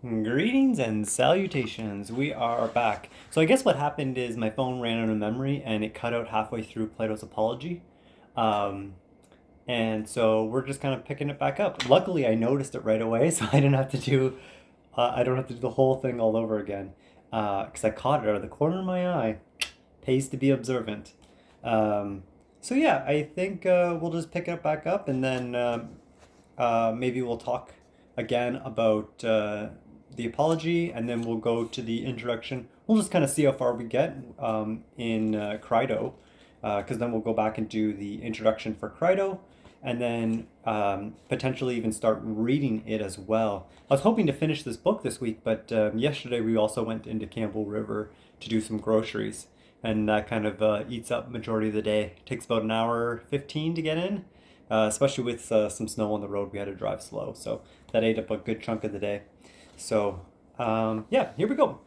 Greetings and salutations. We are back. So I guess what happened is my phone ran out of memory and it cut out halfway through Plato's Apology. Um, and so we're just kind of picking it back up. Luckily, I noticed it right away, so I don't have to do the whole thing all over again. Because I caught it out of the corner of my eye. Pays to be observant. Um, so yeah, I think we'll just pick it back up and then maybe we'll talk again about the apology, and then we'll go to the introduction. We'll just kind of see how far we get in Crito, because then we'll go back and do the introduction for Crito, and then potentially even start reading it as well. I was hoping to finish this book this week, but yesterday we also went into Campbell River to do some groceries, and that kind of eats up majority of the day. It takes about an hour 15 to get in, especially with some snow on the road. We had to drive slow, so that ate up a good chunk of the day. So yeah, here we go.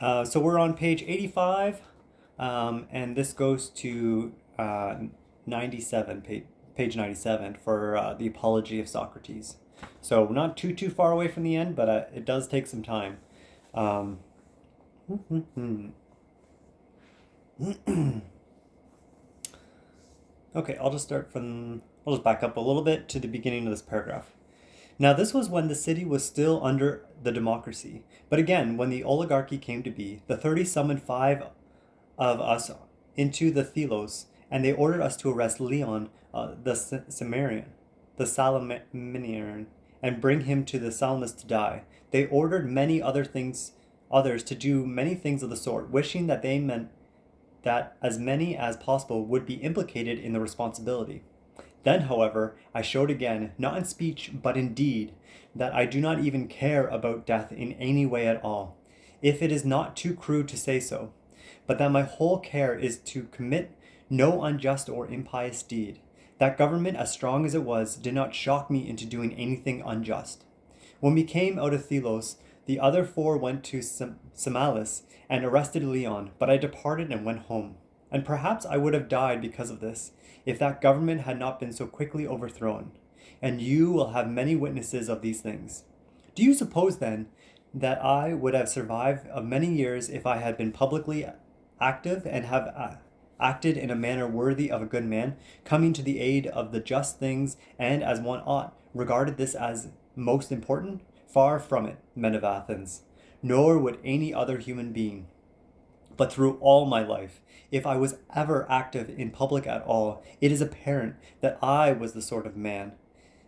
So we're on page 85, and this goes to 97, page 97 for the Apology of Socrates. So we're not too far away from the end, but it does take some time. Um, okay, I'll just back up a little bit to the beginning of this paragraph. Now, this was when the city was still under the democracy. But again, when the oligarchy came to be, the 30 summoned five of us into the Thelos, and they ordered us to arrest Leon, the Salaminian, and bring him to the Salamis to die. They ordered others to do many things of the sort, wishing that they meant that as many as possible would be implicated in the responsibility. Then, however, I showed again, not in speech but in deed, that I do not even care about death in any way at all, if it is not too crude to say so, but that my whole care is to commit no unjust or impious deed. That government, as strong as it was, did not shock me into doing anything unjust. When we came out of Thelos, the other four went to Samalis and arrested Leon, but I departed and went home. And perhaps I would have died because of this, if that government had not been so quickly overthrown. And you will have many witnesses of these things. Do you suppose, then, that I would have survived of many years if I had been publicly active and have acted in a manner worthy of a good man, coming to the aid of the just things, and as one ought, regarded this as most important? Far from it, men of Athens, nor would any other human being. But through all my life, if I was ever active in public at all, it is apparent that I was the sort of man,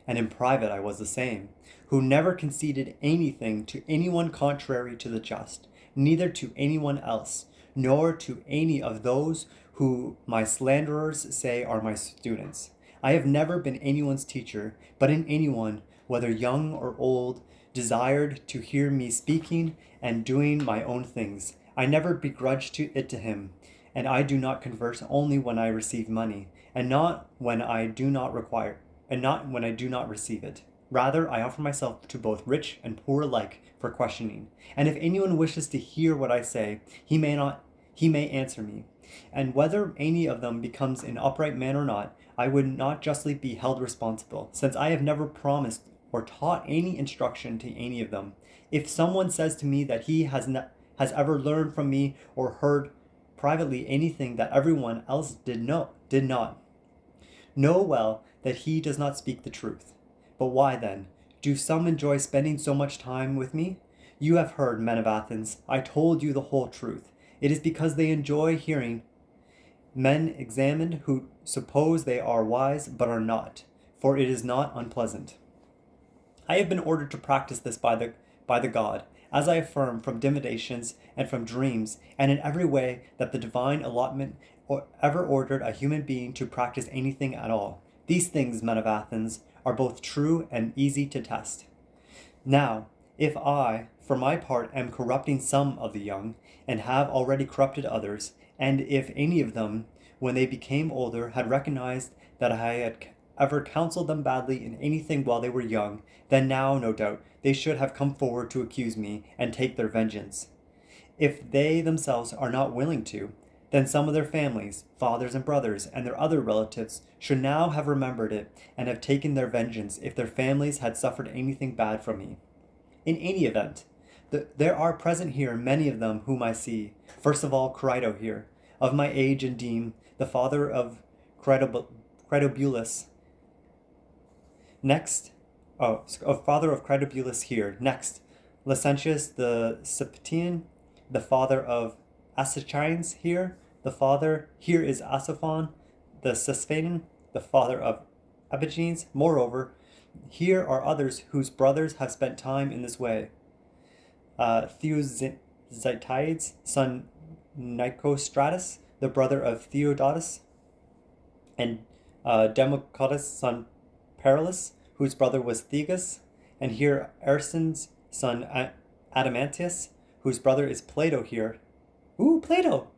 and in private I was the same, who never conceded anything to anyone contrary to the just, neither to anyone else, nor to any of those who my slanderers say are my students. I have never been anyone's teacher, but in anyone, whether young or old, desired to hear me speaking and doing my own things. I never begrudged it to him, and I do not converse only when I receive money, and not when I do not require, and not when I do not receive it. Rather, I offer myself to both rich and poor alike for questioning. And if anyone wishes to hear what I say, he may answer me. And whether any of them becomes an upright man or not, I would not justly be held responsible, since I have never promised or taught any instruction to any of them. If someone says to me that he has ever learned from me or heard privately anything that everyone else did not, know well that he does not speak the truth. But why then do some enjoy spending so much time with me? You have heard, men of Athens, I told you the whole truth. It is because they enjoy hearing men examined who suppose they are wise but are not, for it is not unpleasant. I have been ordered to practice this by the God, as I affirm from divinations and from dreams, and in every way that the divine allotment ever ordered a human being to practice anything at all. These things, men of Athens, are both true and easy to test. Now, if I, for my part, am corrupting some of the young, and have already corrupted others, and if any of them, when they became older, had recognized that I had ever counseled them badly in anything while they were young, then now, no doubt, they should have come forward to accuse me and take their vengeance. If they themselves are not willing to, then some of their families, fathers and brothers, and their other relatives should now have remembered it and have taken their vengeance if their families had suffered anything bad from me. In any event, there are present here many of them whom I see. First of all, Crito here, of my age and deem, the father of Critobulus. Next, father of Critobulus here. Next, Licentius the Septian, the father of Asachians here. The father here is Asophon, the Sesphanian, the father of Abigenes. Moreover, here are others whose brothers have spent time in this way. Theozytides, son Nicostratus, the brother of Theodotus, and Democritus, son Perillus, whose brother was Thegus, and here Arsens, son Adamantius, whose brother is Plato here. Ooh, Plato!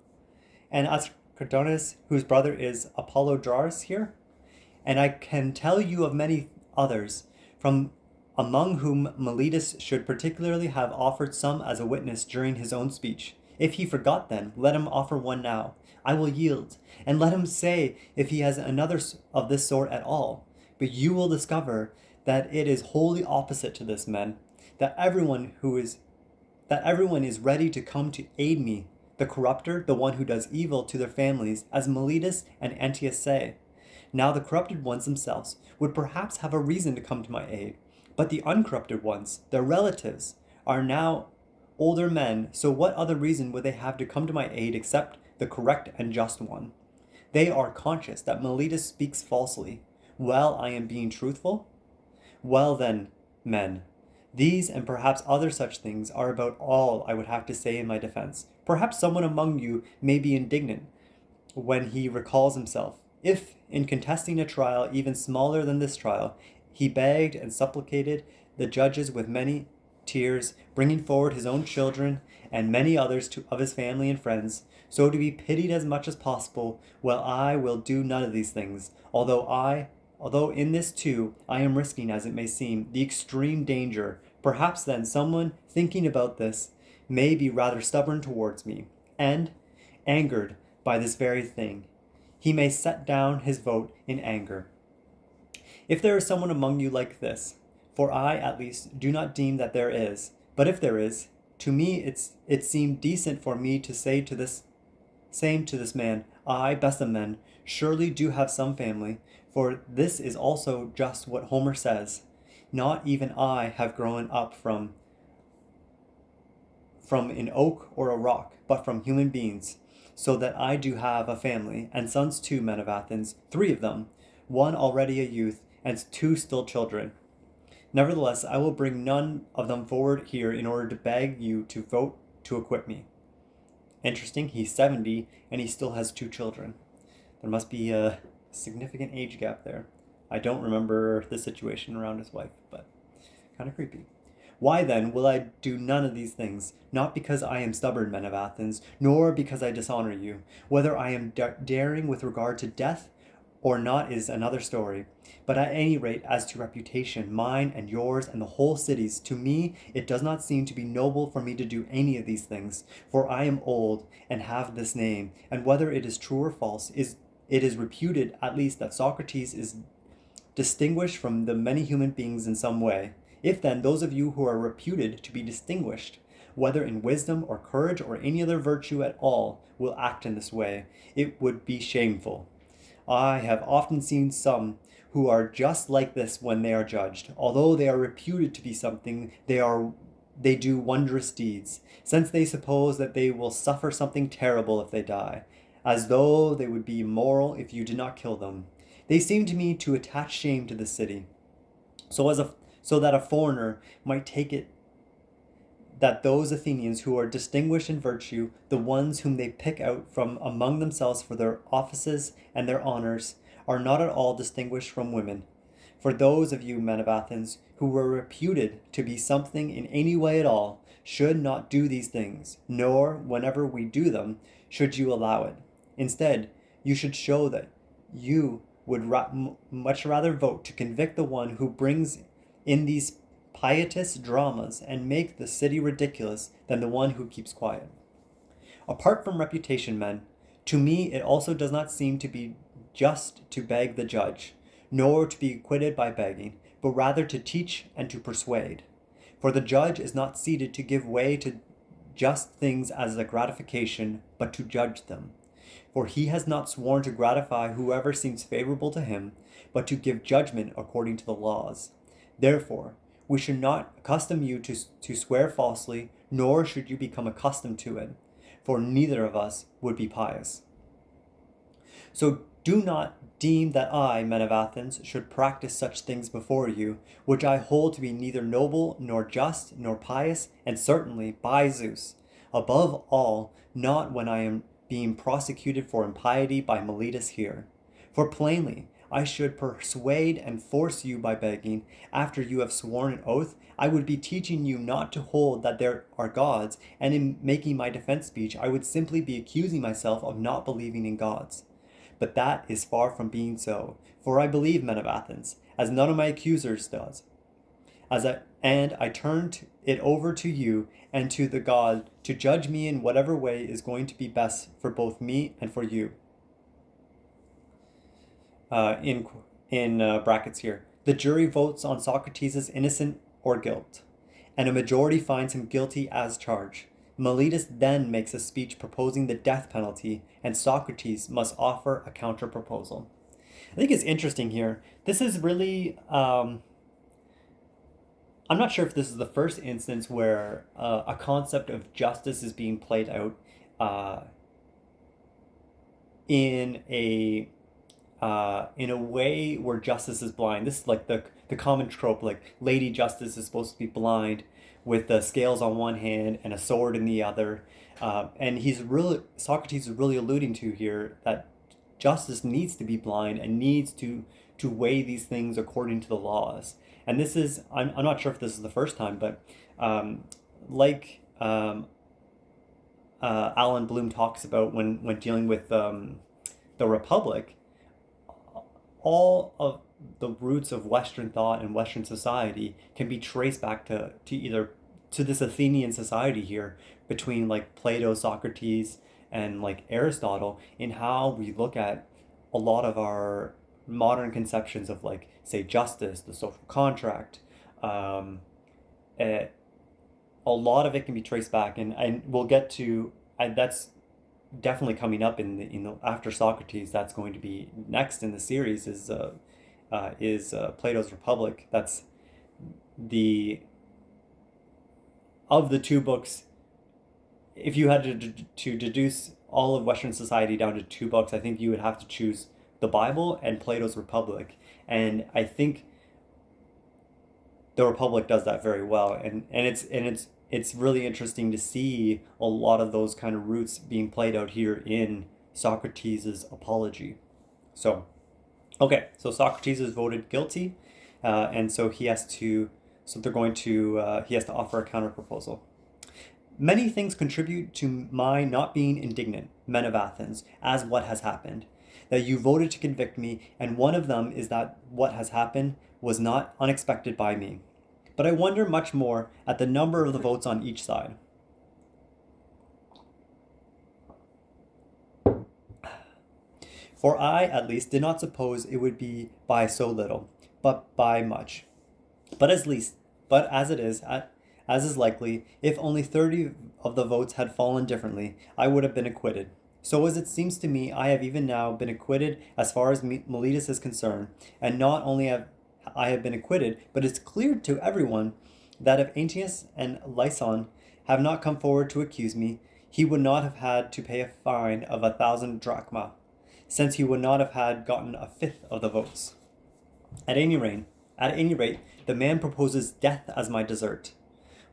And Ascardonus, whose brother is Apollodorus here. And I can tell you of many others, from among whom Meletus should particularly have offered some as a witness during his own speech. If he forgot then, let him offer one now. I will yield, and let him say if he has another of this sort at all. But you will discover that it is wholly opposite to this, men, that everyone is ready to come to aid me, the corrupter, the one who does evil to their families, as Meletus and Antius say. Now the corrupted ones themselves would perhaps have a reason to come to my aid, but the uncorrupted ones, their relatives, are now older men, so what other reason would they have to come to my aid except the correct and just one? They are conscious that Meletus speaks falsely. Well, I am being truthful? Well then, men, these and perhaps other such things are about all I would have to say in my defense. Perhaps someone among you may be indignant when he recalls himself. If, in contesting a trial even smaller than this trial, he begged and supplicated the judges with many tears, bringing forward his own children and many others of his family and friends, so to be pitied as much as possible, well, I will do none of these things, although in this too I am risking, as it may seem, the extreme danger. Perhaps then someone thinking about this may be rather stubborn towards me, and, angered by this very thing, he may set down his vote in anger. If there is someone among you like this, for I, at least, do not deem that there is, but if there is, to me it seemed decent for me to say to this man, I, best of men, surely do have some family, for this is also just what Homer says. Not even I have grown up from an oak or a rock, but from human beings, so that I do have a family, and sons too, men of Athens, 3 of them, one already a youth, and 2 still children. Nevertheless, I will bring none of them forward here in order to beg you to vote to acquit me. Interesting, he's 70 and he still has 2 children. There must be a significant age gap there. I don't remember the situation around his wife, but kind of creepy. Why then will I do none of these things? Not because I am stubborn, men of Athens, nor because I dishonor you. Whether I am daring with regard to death or not is another story. But at any rate, as to reputation, mine and yours and the whole city's, to me it does not seem to be noble for me to do any of these things, for I am old and have this name, and whether it is true or false, it is reputed at least that Socrates is distinguished from the many human beings in some way. If then those of you who are reputed to be distinguished, whether in wisdom or courage or any other virtue at all, will act in this way, it would be shameful. I have often seen some who are just like this when they are judged. Although they are reputed to be something, they do wondrous deeds, since they suppose that they will suffer something terrible if they die, as though they would be immoral if you did not kill them. They seem to me to attach shame to the city, so that a foreigner might take it that those Athenians who are distinguished in virtue, the ones whom they pick out from among themselves for their offices and their honors, are not at all distinguished from women. For those of you, men of Athens, who were reputed to be something in any way at all, should not do these things, nor, whenever we do them, should you allow it. Instead, you should show that you would much rather vote to convict the one who brings in these pietous dramas and make the city ridiculous than the one who keeps quiet. Apart from reputation, men, to me it also does not seem to be just to beg the judge, nor to be acquitted by begging, but rather to teach and to persuade. For the judge is not seated to give way to just things as a gratification, but to judge them. For he has not sworn to gratify whoever seems favorable to him, but to give judgment according to the laws. Therefore, we should not accustom you to swear falsely, nor should you become accustomed to it, for neither of us would be pious. So do not deem that I, men of Athens, should practice such things before you, which I hold to be neither noble, nor just, nor pious, and certainly, by Zeus, above all, not when I am being prosecuted for impiety by Meletus here. For plainly, I should persuade and force you by begging, after you have sworn an oath, I would be teaching you not to hold that there are gods, and in making my defense speech, I would simply be accusing myself of not believing in gods. But that is far from being so, for I believe, men of Athens, as none of my accusers does. And I turn it over to you and to the God to judge me in whatever way is going to be best for both me and for you. In brackets here, the jury votes on Socrates' innocent or guilt, and a majority finds him guilty as charged. Meletus then makes a speech proposing the death penalty, and Socrates must offer a counter-proposal. I think it's interesting here. This is really, I'm not sure if this is the first instance where a concept of justice is being played out in a way where justice is blind. This is like the common trope, like Lady Justice is supposed to be blind with the scales on one hand and a sword in the other. And Socrates is really alluding to here that justice needs to be blind and needs to weigh these things according to the laws. And this is, I'm not sure if this is the first time, but Alan Bloom talks about when dealing with the Republic, all of the roots of Western thought and Western society can be traced back to either to this Athenian society here between like Plato, Socrates, and like Aristotle, in how we look at a lot of our modern conceptions of, like, say, justice, the social contract. A lot of it can be traced back, and we'll get to that's definitely coming up in the after Socrates. That's going to be next in the series is Plato's Republic. That's of the two books. If you had to deduce all of Western society down to two books, I think you would have to choose the Bible and Plato's Republic. And I think the Republic does that very well. And it's really interesting to see a lot of those kind of roots being played out here in Socrates' Apology. So Socrates is voted guilty, and so he has to offer a counter proposal. Many things contribute to my not being indignant, men of Athens, as what has happened, that you voted to convict me, and one of them is that what has happened was not unexpected by me. But I wonder much more at the number of the votes on each side. For I, at least, did not suppose it would be by so little, but by much. But as it is, as is likely, if only 30 of the votes had fallen differently, I would have been acquitted. So as it seems to me, I have even now been acquitted as far as Meletus is concerned, and not only have I been acquitted, but it's clear to everyone that if Antius and Lyson have not come forward to accuse me, he would not have had to pay a fine of 1,000 drachma, since he would not have had gotten a fifth of the votes. At any rate, the man proposes death as my desert.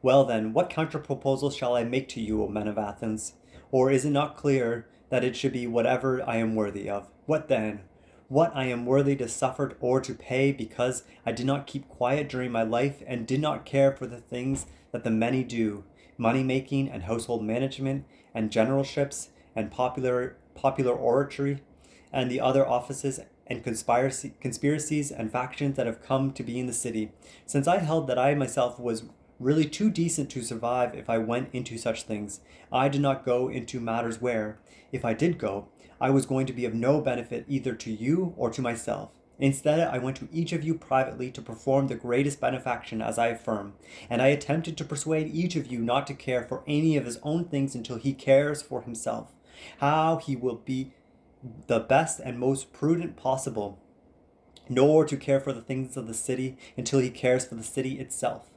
Well then, what counter-proposal shall I make to you, O men of Athens? Or is it not clear that it should be whatever I am worthy of? What then? What I am worthy to suffer or to pay, because I did not keep quiet during my life and did not care for the things that the many do, money-making and household management and generalships and popular oratory and the other offices and conspiracies and factions that have come to be in the city, since I held that I myself was really too decent to survive if I went into such things. I did not go into matters where, if I did go, I was going to be of no benefit either to you or to myself. Instead, I went to each of you privately to perform the greatest benefaction, as I affirm, and I attempted to persuade each of you not to care for any of his own things until he cares for himself, how he will be the best and most prudent possible, nor to care for the things of the city until he cares for the city itself,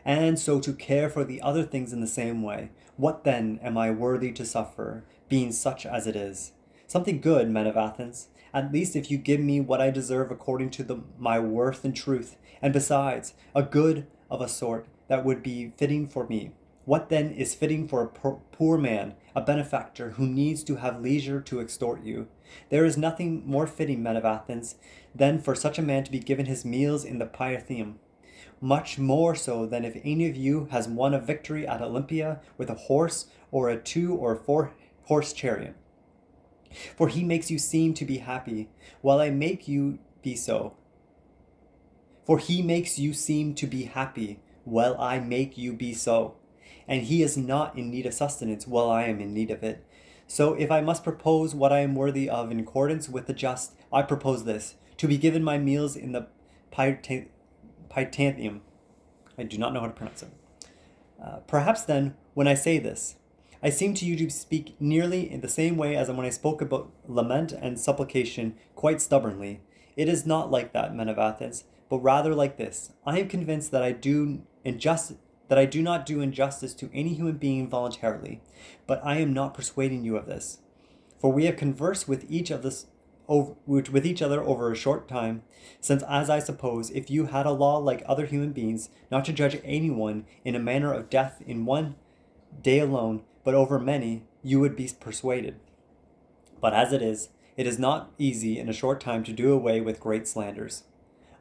and so to care for the other things in the same way. What then am I worthy to suffer, being such as it is? Something good, men of Athens, at least if you give me what I deserve according to my worth and truth, and besides, a good of a sort that would be fitting for me. What then is fitting for a poor man, a benefactor who needs to have leisure to extort you? There is nothing more fitting, men of Athens, than for such a man to be given his meals in the Pythium, much more so than if any of you has won a victory at Olympia with a horse or a 2 or 4 horse chariot. For he makes you seem to be happy, while I make you be so. For he makes you seem to be happy, while I make you be so. And he is not in need of sustenance, while I am in need of it. So if I must propose what I am worthy of in accordance with the just, I propose this, to be given my meals in the Pythium. I do not know how to pronounce it. Perhaps then, when I say this, I seem to you to speak nearly in the same way as when I spoke about lament and supplication quite stubbornly. It is not like that, men of Athens, but rather like this. I am convinced that I do not do injustice to any human being voluntarily, but I am not persuading you of this. For we have conversed with each other over a short time, since, as I suppose, if you had a law like other human beings, not to judge anyone in a manner of death in one day alone, but over many, you would be persuaded. But as it is not easy in a short time to do away with great slanders.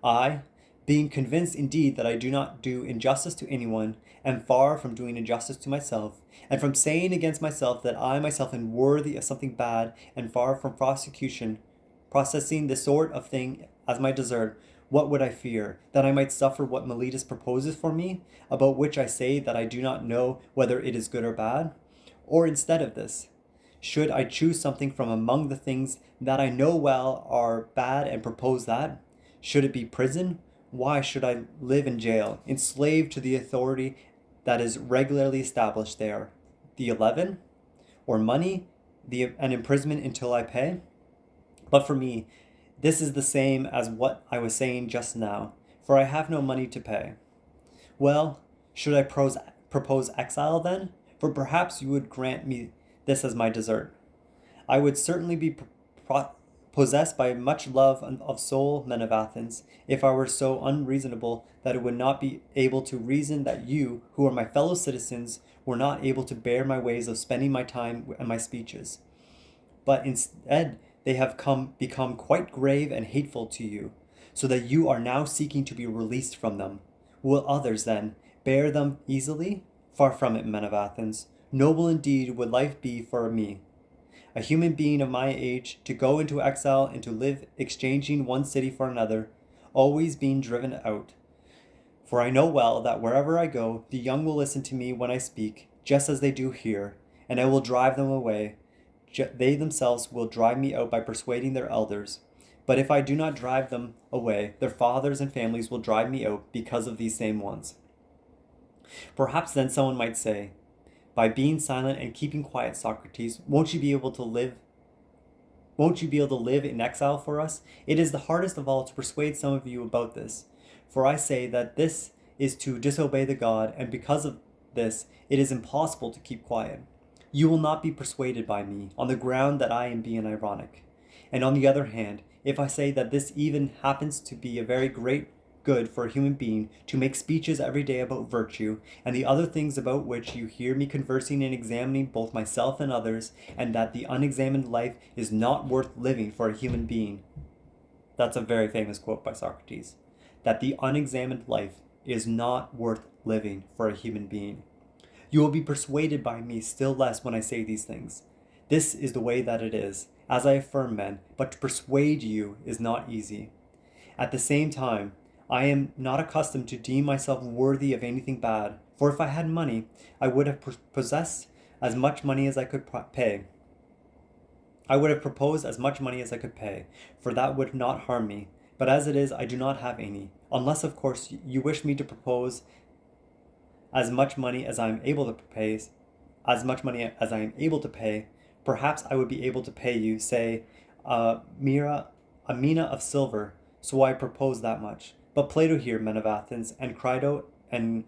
I, being convinced indeed that I do not do injustice to anyone, am far from doing injustice to myself, and from saying against myself that I myself am worthy of something bad, and far from processing this sort of thing as my desert. What would I fear? That I might suffer what Meletus proposes for me, about which I say that I do not know whether it is good or bad? Or instead of this, should I choose something from among the things that I know well are bad and propose that? Should it be prison? Why should I live in jail, enslaved to the authority that is regularly established there? The 11? Or money? An imprisonment until I pay? But for me, this is the same as what I was saying just now, for I have no money to pay. Well, should I propose exile then? For perhaps you would grant me this as my desert. I would certainly be possessed by much love of soul, men of Athens, if I were so unreasonable that it would not be able to reason that you, who are my fellow citizens, were not able to bear my ways of spending my time and my speeches. But instead, they have become quite grave and hateful to you, so that you are now seeking to be released from them. Will others, then, bear them easily? Far from it, men of Athens. Noble indeed would life be for me, a human being of my age, to go into exile and to live exchanging one city for another, always being driven out. For I know well that wherever I go, the young will listen to me when I speak, just as they do here, and I will drive them away. They themselves will drive me out by persuading their elders. But if I do not drive them away, their fathers and families will drive me out because of these same ones. Perhaps then someone might say, by being silent and keeping quiet, Socrates, won't you be able to live in exile for us? It is the hardest of all to persuade some of you about this. For I say that this is to disobey the god, and because of this, it is impossible to keep quiet. You will not be persuaded by me, on the ground that I am being ironic. And on the other hand, if I say that this even happens to be a very great good for a human being to make speeches every day about virtue, and the other things about which you hear me conversing and examining both myself and others, and that the unexamined life is not worth living for a human being. That's a very famous quote by Socrates. That the unexamined life is not worth living for a human being. You will be persuaded by me still less when I say these things. This is the way that it is, as I affirm, men, but to persuade you is not easy. At the same time, I am not accustomed to deem myself worthy of anything bad, for if I had money, I would have possessed as much money as I could pay. I would have proposed as much money as I could pay, for that would not harm me. But as it is, I do not have any, unless, of course, you wish me to propose as much money as I am able to pay, as much money as I am able to pay. Perhaps I would be able to pay you, say, a mina of silver, so I propose that much. But Plato here, men of Athens, and Crito and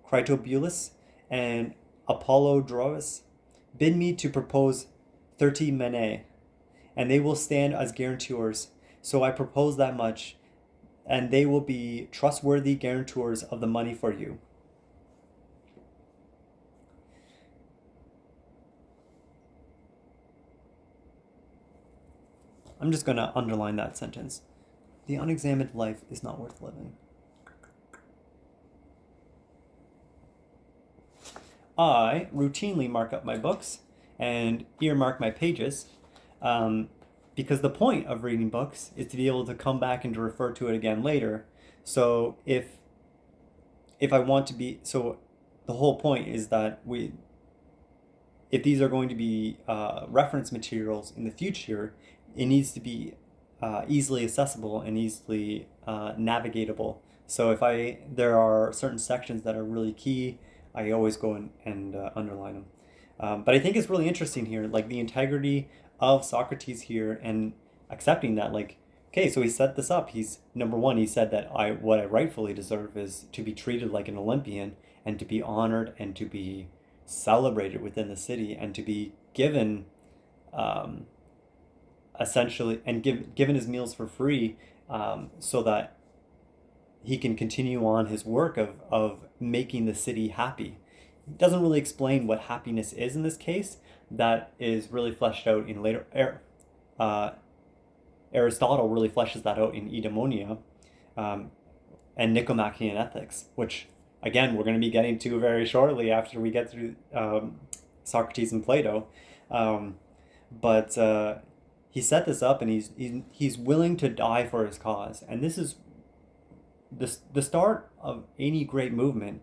Critobulus and Apollodorus bid me to propose 30 minae, and they will stand as guarantors. So I propose that much, and they will be trustworthy guarantors of the money for you. I'm just going to underline that sentence. The unexamined life is not worth living. I routinely mark up my books and earmark my pages because the point of reading books is to be able to come back and to refer to it again later. So if I want to be, so the whole point is that if these are going to be reference materials in the future, it needs to be easily accessible and easily navigatable. So if there are certain sections that are really key, I always go and underline them. But I think it's really interesting here, like the integrity of Socrates here and accepting that, like, okay, so he set this up. He's number one, he said that what I rightfully deserve is to be treated like an Olympian and to be honored and to be celebrated within the city and to be given essentially and given his meals for free so that he can continue on his work of making the city happy. He doesn't really explain what happiness is in this case. That is really fleshed out in later. Aristotle really fleshes that out in Eudaimonia and Nicomachean Ethics, which again we're going to be getting to very shortly after we get through Socrates and Plato. But he set this up, and he's willing to die for his cause, and this is the start of any great movement.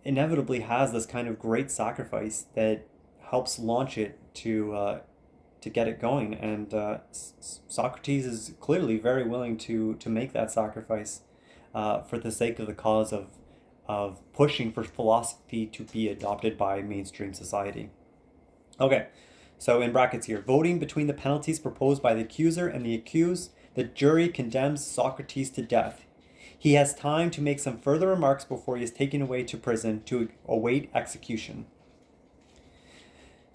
Inevitably has this kind of great sacrifice that helps launch it to get it going, and Socrates is clearly very willing to make that sacrifice for the sake of the cause of pushing for philosophy to be adopted by mainstream society. Okay, so in brackets here, voting between the penalties proposed by the accuser and the accused, the jury condemns Socrates to death. He has time to make some further remarks before he is taken away to prison to await execution.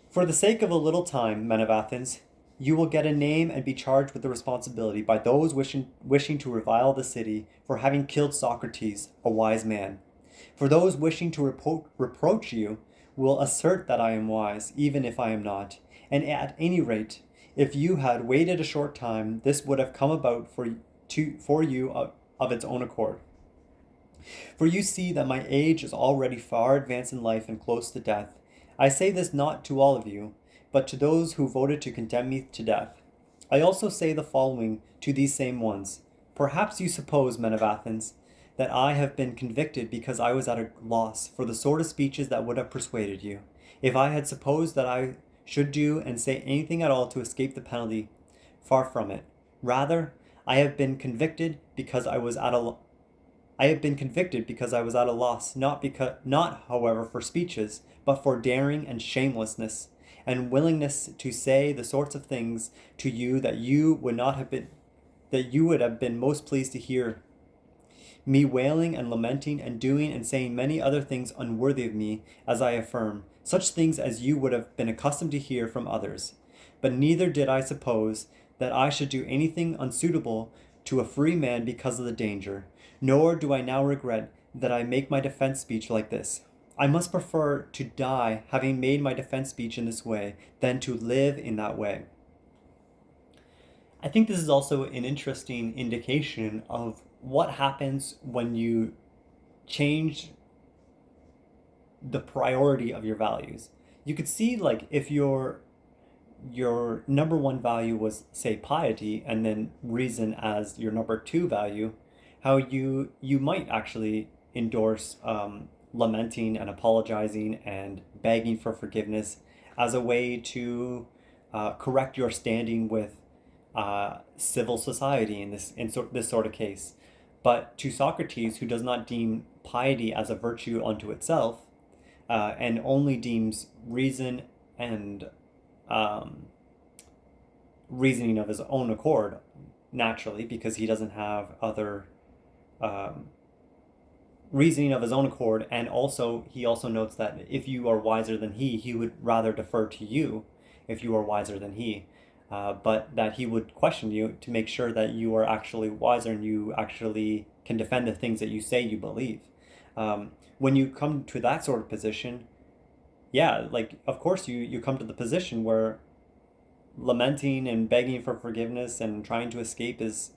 For the sake of a little time, men of Athens, you will get a name and be charged with the responsibility by those wishing to revile the city for having killed Socrates, a wise man. For those wishing to reproach you will assert that I am wise, even if I am not. And at any rate, if you had waited a short time, this would have come about for you of its own accord. For you see that my age is already far advanced in life and close to death. I say this not to all of you, but to those who voted to condemn me to death. I also say the following to these same ones. Perhaps you suppose, men of Athens, that I have been convicted because I was at a loss for the sort of speeches that would have persuaded you. If I had supposed that I should do and say anything at all to escape the penalty, far from it. Rather, I have been convicted because I was at a loss, not however for speeches, but for daring and shamelessness, and willingness to say the sorts of things to you that you would have been most pleased to hear. Me wailing and lamenting and doing and saying many other things unworthy of me, as I affirm, such things as you would have been accustomed to hear from others. But neither did I suppose that I should do anything unsuitable to a free man because of the danger, nor do I now regret that I make my defense speech like this. I must prefer to die having made my defense speech in this way than to live in that way. I think this is also an interesting indication of what happens when you change the priority of your values. You could see, like, if your number one value was, say, piety, and then reason as your number two value, how you might actually endorse lamenting and apologizing and begging for forgiveness as a way to correct your standing with civil society in this sort of case. But to Socrates, who does not deem piety as a virtue unto itself, and only deems reason and um, reasoning of his own accord, naturally, because he doesn't have other um, reasoning of his own accord, and also he also notes that if you are wiser than he would rather defer to you if you are wiser than he. But that he would question you to make sure that you are actually wiser and you actually can defend the things that you say you believe. When you come to that sort of position, yeah, like of course you come to the position where lamenting and begging for forgiveness and trying to escape is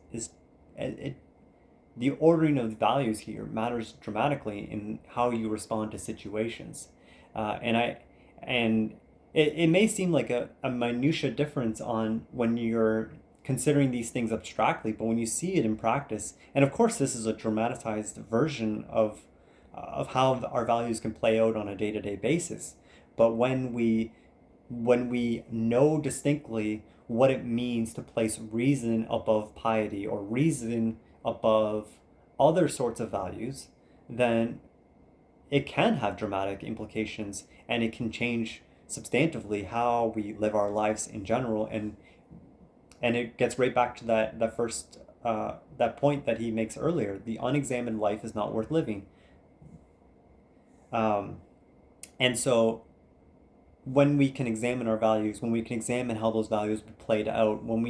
it, the ordering of values here matters dramatically in how you respond to situations. And it may seem like a minutia difference on when you're considering these things abstractly, but when you see it in practice, and of course this is a dramatized version of how our values can play out on a day-to-day basis. But when we know distinctly what it means to place reason above piety or reason above other sorts of values, then it can have dramatic implications and it can change substantively how we live our lives in general. And it gets right back to that first that point that he makes earlier: the unexamined life is not worth living. And so when we can examine our values, when we can examine how those values played out, when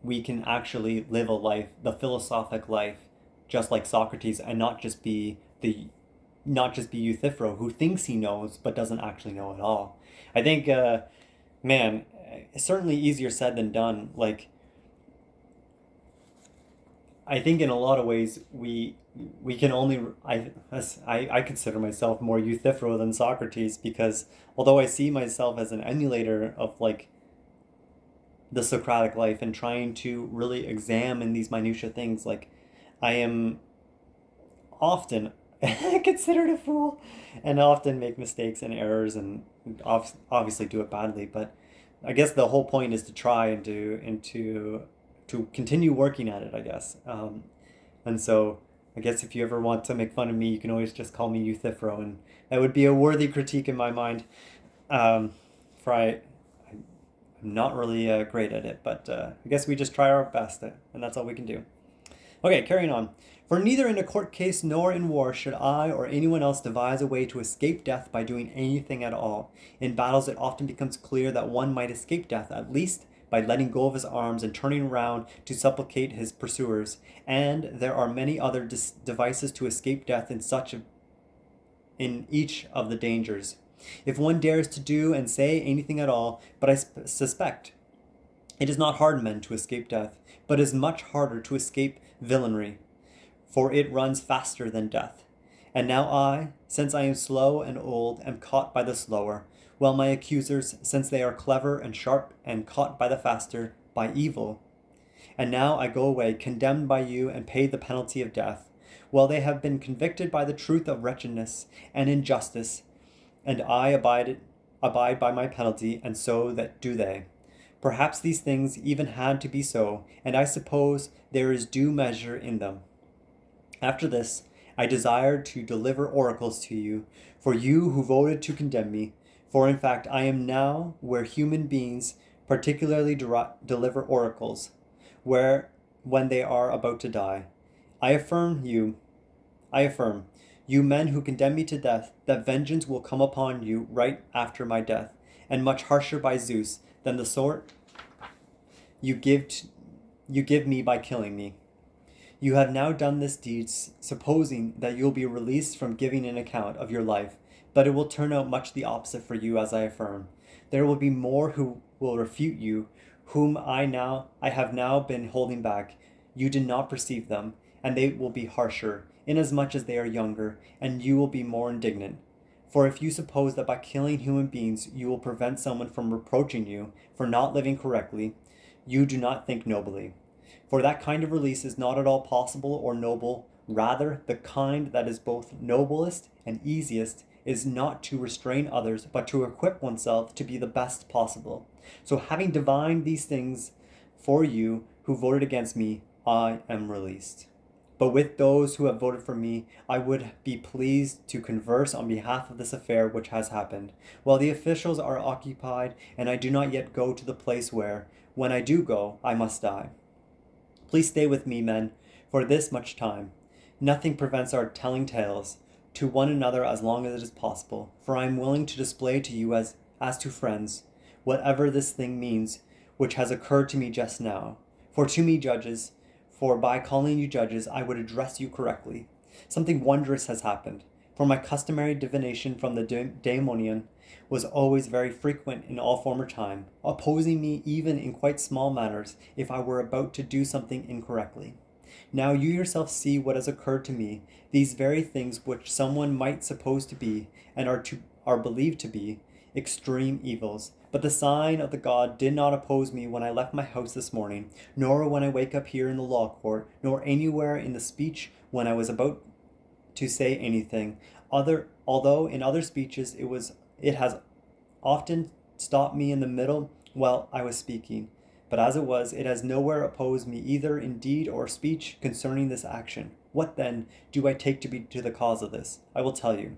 we can actually live a life, the philosophic life, just like Socrates, and not just be Euthyphro, who thinks he knows but doesn't actually know at all. I think, man, it's certainly easier said than done. Like, I think in a lot of ways we can only I consider myself more Euthyphro than Socrates, because although I see myself as an emulator of like the Socratic life and trying to really examine these minutiae things, like I am often considered a fool and often make mistakes and errors and obviously do it badly. But I guess the whole point is to try to continue working at it, I guess. And so I guess if you ever want to make fun of me, you can always just call me Euthyphro, and that would be a worthy critique in my mind. For I'm not really great at it, but I guess we just try our best, and that's all we can do. Okay, carrying on. For neither in a court case nor in war should I or anyone else devise a way to escape death by doing anything at all. In battles it often becomes clear that one might escape death, at least by letting go of his arms and turning round to supplicate his pursuers. And there are many other devices to escape death in each of the dangers. If one dares to do and say anything at all, but I suspect it is not hard, men, to escape death, but is much harder to escape villainy, for it runs faster than death. And now I, since I am slow and old, am caught by the slower, while my accusers, since they are clever and sharp and caught by the faster, by evil. And now I go away, condemned by you, and pay the penalty of death, while they have been convicted by the truth of wretchedness and injustice, and I abide by my penalty, and so that do they. Perhaps these things even had to be so, and I suppose there is due measure in them. After this, I desired to deliver oracles to you, for you who voted to condemn me. For in fact, I am now where human beings particularly deliver oracles, when they are about to die. I affirm, you men who condemn me to death, that vengeance will come upon you right after my death, and much harsher by Zeus than the sort you give me by killing me. You have now done this deed, supposing that you'll be released from giving an account of your life, but it will turn out much the opposite for you, as I affirm. There will be more who will refute you, whom I have now been holding back. You did not perceive them, and they will be harsher, inasmuch as they are younger, and you will be more indignant. For if you suppose that by killing human beings you will prevent someone from reproaching you for not living correctly, you do not think nobly. For that kind of release is not at all possible or noble, rather the kind that is both noblest and easiest is not to restrain others, but to equip oneself to be the best possible. So having divined these things for you who voted against me, I am released. But with those who have voted for me, I would be pleased to converse on behalf of this affair which has happened, while the officials are occupied, and I do not yet go to the place where, when I do go, I must die. Please stay with me, men, for this much time. Nothing prevents our telling tales to one another as long as it is possible, for I am willing to display to you as to friends whatever this thing means which has occurred to me just now. For to me, judges, for by calling you judges, I would address you correctly. Something wondrous has happened, for my customary divination from the daemonian was always very frequent in all former time, opposing me even in quite small matters if I were about to do something incorrectly. Now you yourself see what has occurred to me, these very things which someone might suppose to be, and are believed to be, extreme evils. But the sign of the God did not oppose me when I left my house this morning, nor when I wake up here in the law court, nor anywhere in the speech when I was about to say anything. Although in other speeches it has often stopped me in the middle while I was speaking. But as it was, it has nowhere opposed me either in deed or speech concerning this action. What then do I take to be to the cause of this? I will tell you.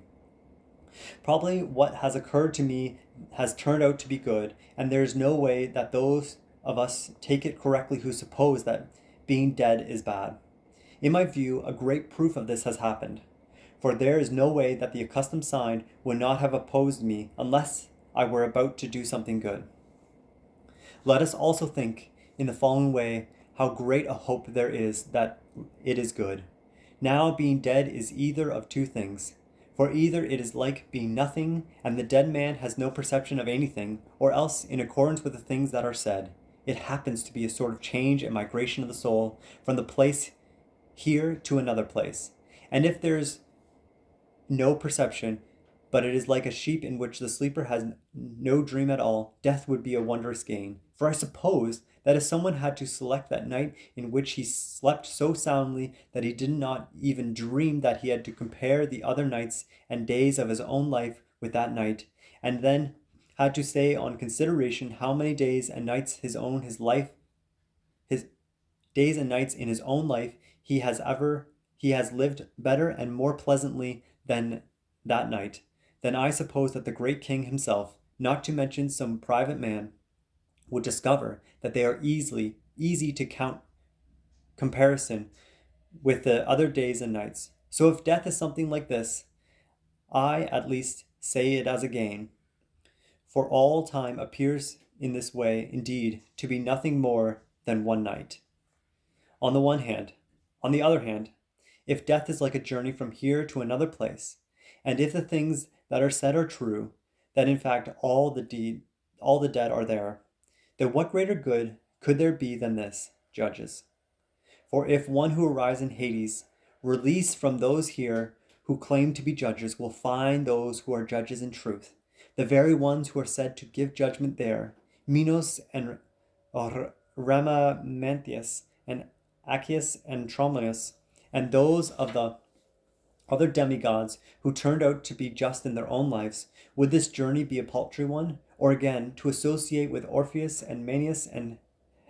Probably what has occurred to me has turned out to be good, and there is no way that those of us take it correctly who suppose that being dead is bad. In my view, a great proof of this has happened, for there is no way that the accustomed sign would not have opposed me unless I were about to do something good. Let us also think in the following way how great a hope there is that it is good. Now being dead is either of two things. For either it is like being nothing, and the dead man has no perception of anything, or else, in accordance with the things that are said, it happens to be a sort of change and migration of the soul from the place here to another place. And if there is no perception, but it is like a sheep in which the sleeper has no dream at all, death would be a wondrous gain. For I suppose that if someone had to select that night in which he slept so soundly that he did not even dream that he had to compare the other nights and days of his own life with that night, and then had to say on consideration how many days and nights his days and nights in his own life he has lived better and more pleasantly than that night, then I suppose that the great king himself, not to mention some private man, would discover that they are easy to comparison with the other days and nights. So if death is something like this, I at least say it as a gain, for all time appears in this way indeed to be nothing more than one night. On the other hand, if death is like a journey from here to another place, and if the things that are said are true, that in fact all the dead are there, then what greater good could there be than this, judges? For if one who arrives in Hades, released from those here who claim to be judges, will find those who are judges in truth, the very ones who are said to give judgment there, Minos and Rhamanthius and Accius and Tromius, and those of the other demigods who turned out to be just in their own lives, would this journey be a paltry one? Or again, to associate with Orpheus and Manius and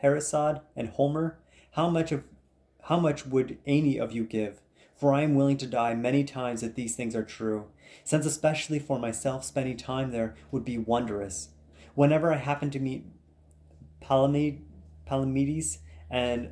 Hesiod and Homer, how much would any of you give? For I am willing to die many times if these things are true, since especially for myself spending time there would be wondrous. Whenever I happen to meet Palamedes and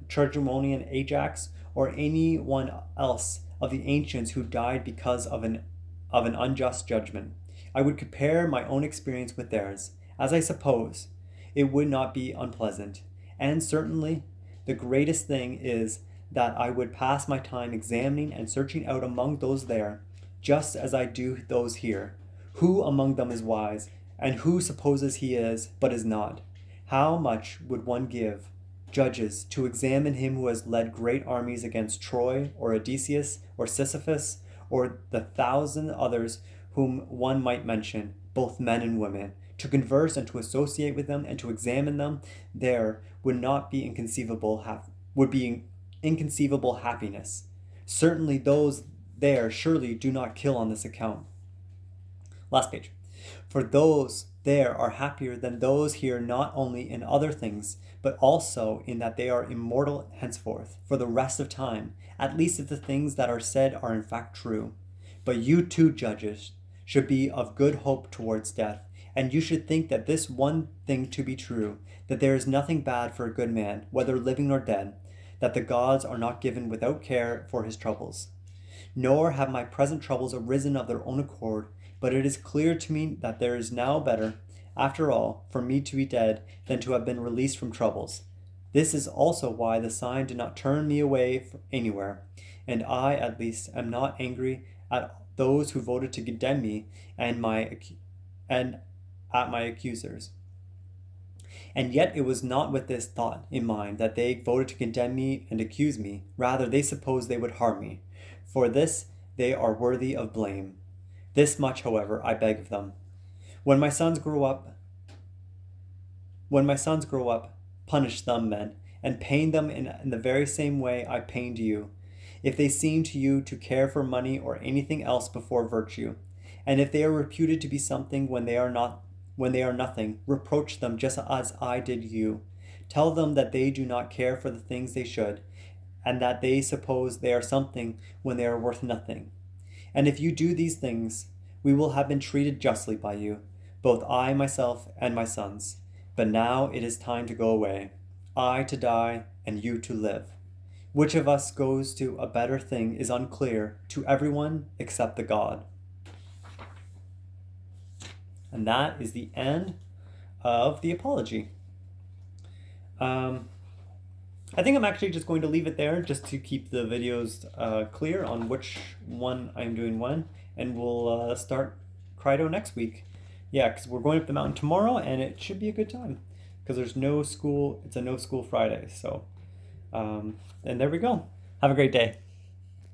Tragemonian Ajax, or any one else of the ancients who died because of an unjust judgment, I would compare my own experience with theirs, as I suppose it would not be unpleasant. And certainly the greatest thing is that I would pass my time examining and searching out among those there, just as I do those here, who among them is wise, and who supposes he is, but is not. How much would one give, judges, to examine him who has led great armies against Troy, or Odysseus, or Sisyphus, or the 1,000 others whom one might mention, both men and women, to converse and to associate with them and to examine them there would be inconceivable happiness. Certainly those there surely do not kill on this account. Last page. For those there are happier than those here, not only in other things, but also in that they are immortal henceforth, for the rest of time, at least if the things that are said are in fact true. But you too, judges, should be of good hope towards death, and you should think that this one thing to be true, that there is nothing bad for a good man, whether living or dead, that the gods are not given without care for his troubles. Nor have my present troubles arisen of their own accord, but it is clear to me that there is now better, after all, for me to be dead than to have been released from troubles. This is also why the sign did not turn me away anywhere, and I, at least, am not angry at those who voted to condemn me and at my accusers. And yet it was not with this thought in mind that they voted to condemn me and accuse me. Rather, they supposed they would harm me. For this they are worthy of blame. This much, however, I beg of them. When my sons grow up, punish them then, and pain them in the very same way I pained you. If they seem to you to care for money or anything else before virtue, and if they are reputed to be something when they are nothing, reproach them just as I did you. Tell them that they do not care for the things they should, and that they suppose they are something when they are worth nothing. And if you do these things, we will have been treated justly by you, both I myself and my sons. But now it is time to go away, I to die and you to live. Which of us goes to a better thing is unclear to everyone except the God. And that is the end of the Apology. I think I'm actually just going to leave it there just to keep the videos clear on which one I'm doing when, and we'll start Crito next week. Yeah, because we're going up the mountain tomorrow, and it should be a good time because there's no school. It's a no school Friday. So, and there we go. Have a great day.